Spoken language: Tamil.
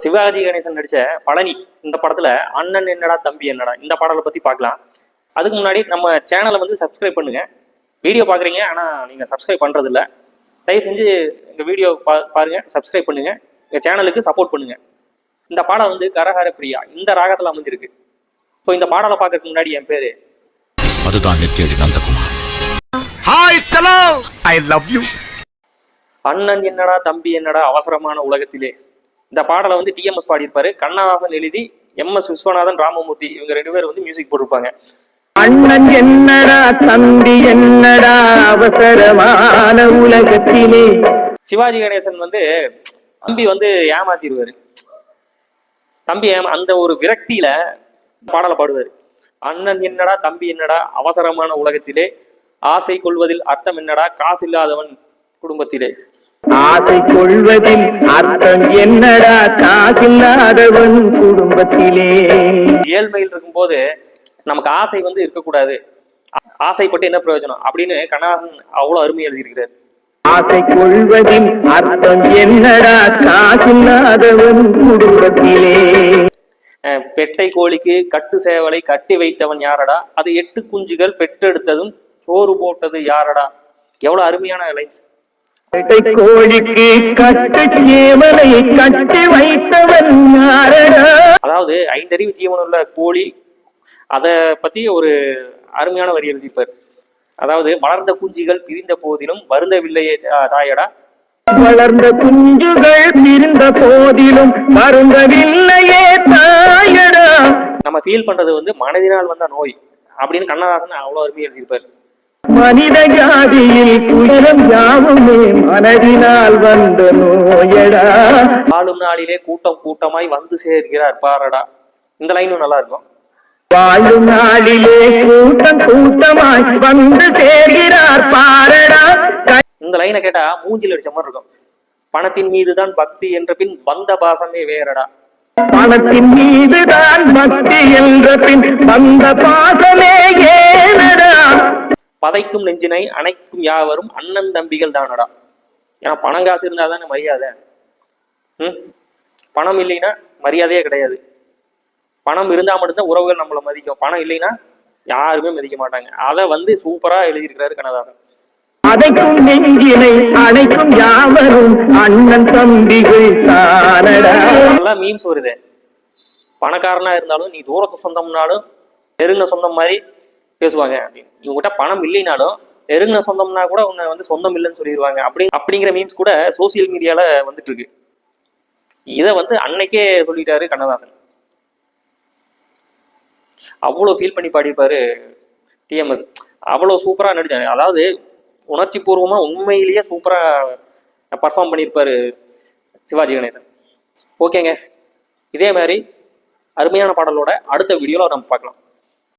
சிவாஜி கணேசன் நடிச்ச பழனி இந்த படத்துல அண்ணன் என்னடா தம்பி என்னடா இந்த பாடலை பத்தி பார்க்கலாம். அதுக்கு முன்னாடி நம்ம சேனலை வந்து சப்ஸ்கிரைப் பண்ணுங்க. வீடியோ பாக்குறீங்க ஆனா நீங்க சப்ஸ்கிரைப் பண்றது இல்ல. தயவு செஞ்சு எங்க வீடியோ பாருங்க, சப்ஸ்கிரைப் பண்ணுங்க, எங்க சேனலுக்கு சப்போர்ட் பண்ணுங்க. இந்த பாடம் வந்து கரஹர பிரியா இந்த ராகத்துல அமைஞ்சிருக்கு. இப்போ இந்த பாடலை பார்க்கறதுக்கு முன்னாடி என் பேரு அதுதான் நெத்தியடி நந்தகுமார். ஹாய் சலோ ஐ லவ் யூ. அண்ணன் என்னடா தம்பி என்னடா அவசரமான உலகத்திலே இந்த பாடலை வந்து டிஎம்எஸ் பாடியிருப்பாரு. கண்ணதாசன் எழுதி எம்எஸ் விஸ்வநாதன், ராமமூர்த்தி இவங்க 2 பேர் வந்து மியூசிக் போட்டிருப்பாங்க. அண்ணன் என்னடா தம்பி என்னடா அவசரமான உலகத்திலே. சிவாஜி கணேசன் வந்து தம்பி வந்து ஏமாத்திடுவாரு. தம்பி அந்த ஒரு விரக்தியில பாடலை பாடுவாரு. அண்ணன் என்னடா தம்பி என்னடா அவசரமான உலகத்திலே, ஆசை கொள்வதில் அர்த்தம் என்னடா காசு இல்லாதவன் குடும்பத்திலே. ஆசை கொள்வதில் அர்த்தம் என்னடா காசில்லாதவன் குடும்பத்திலே. ஏழ்மையில் இருக்கும்போது நமக்கு ஆசை வந்து இருக்கக்கூடாது, ஆசைப்பட்டு என்ன பிரயோஜனம் அப்படின்னு கண்ணதாசன் அவ்வளவு அருமை எழுதியிருக்கிறார். ஆசை கொள்வதில் அர்த்தம் என்னடா காசில்லாதவன் குடும்பத்திலே. பெட்டை கோழிக்கு கட்டு சேவலை கட்டி வைத்தவன் யாரடா, அது 8 குஞ்சுகள் பெற்றெடுத்ததும் சோறு போட்டது யாரடா. எவ்வளவு அருமையான லைன்ஸ். பெட்டை கோழிக்கு கட்டு சேவலை கட்டி வைத்தவன் யாரடா. அதாவது 5 அறிவு ஜீவன் உள்ள கோழி, அத பத்தி ஒரு அருமையான வரி எழுதியிருப்பார். அதாவது வளர்ந்த குஞ்சுகள் பிரிந்த போதிலும் வருந்தவில்லையே தாயடா. வளர்ந்த குஞ்சுகள் பிரிந்த போதிலும் வருந்தவில்லையே தாயடா. நம்ம ஃபீல் பண்றது வந்து மனதினால் வந்த நோய் அப்படின்னு கண்ணதாசன் அவ்வளவு அருமையா எழுதியிருப்பார். மனித ஜாதியில் துயரம் யாவுமே மனதினால் வந்த நோயடா. வாழும் நாளிலே கூட்டம் கூட்டமாய் வந்து சேர்கிறார் பாரடா. இந்த லைனும் நல்லா இருக்கும். வாழும் நாளிலே கூட்டம் கூட்டமாய் வந்து சேர்கிறார் பாரடா. இந்த லைனை கேட்டா மூஞ்சில் அடிச்ச மாதிரி இருக்கும். பணத்தின் மீதுதான் பக்தி என்ற பின் வந்த பாசமே வேறடா. பணத்தின் மீதுதான் பக்தி என்ற பின் வந்த பாசமே ஏனடா. பதைக்கும் நெஞ்சினை அணைக்கும் யாவரும் அண்ணன் தம்பிகள் தானடா. ஏன்னா பணம் காசு இருந்தா தானே மரியாதை. பணம் இல்லைன்னா மரியாதையே கிடையாது. பணம் இருந்தா மட்டும்தான் உறவுகள் நம்மளை மதிக்கும். பணம் இல்லைன்னா யாருமே மதிக்க மாட்டாங்க. அதை வந்து சூப்பரா எழுதியிருக்கிறாரு கண்ணதாசன். அதைக்கும் நெஞ்சினை அணைக்கும் யாவரும் அண்ணன் தம்பிகள் தானடா. நல்லா மீம்ஸ் வருது. பணக்காரனா இருந்தாலும் நீ தூரத்து சொந்தம்னாலும் நெருங்கின சொந்தம் மாதிரி பேசுவாங்க அப்படின்னு. இவங்ககிட்ட பணம் இல்லைனாலும் நெருங்கின சொந்தம்னா கூட உன்னை வந்து சொந்தம் இல்லைன்னு சொல்லிடுவாங்க. அப்படிங்கிற மீம்ஸ் கூட சோசியல் மீடியால வந்துட்டு இருக்கு. இதை வந்து அன்னைக்கே சொல்லிட்டாரு கண்ணதாசன். அவ்வளோ ஃபீல் பண்ணி பாடியிருப்பாரு டிஎம்எஸ். அவ்வளோ சூப்பரா நடிச்சாரு. அதாவது உணர்ச்சி பூர்வமா உண்மையிலேயே சூப்பரா பர்ஃபார்ம் பண்ணியிருப்பாரு சிவாஜி கணேசன். ஓகேங்க, இதே மாதிரி அருமையான பாடலோட அடுத்த வீடியோல நம்ம பார்க்கலாம்.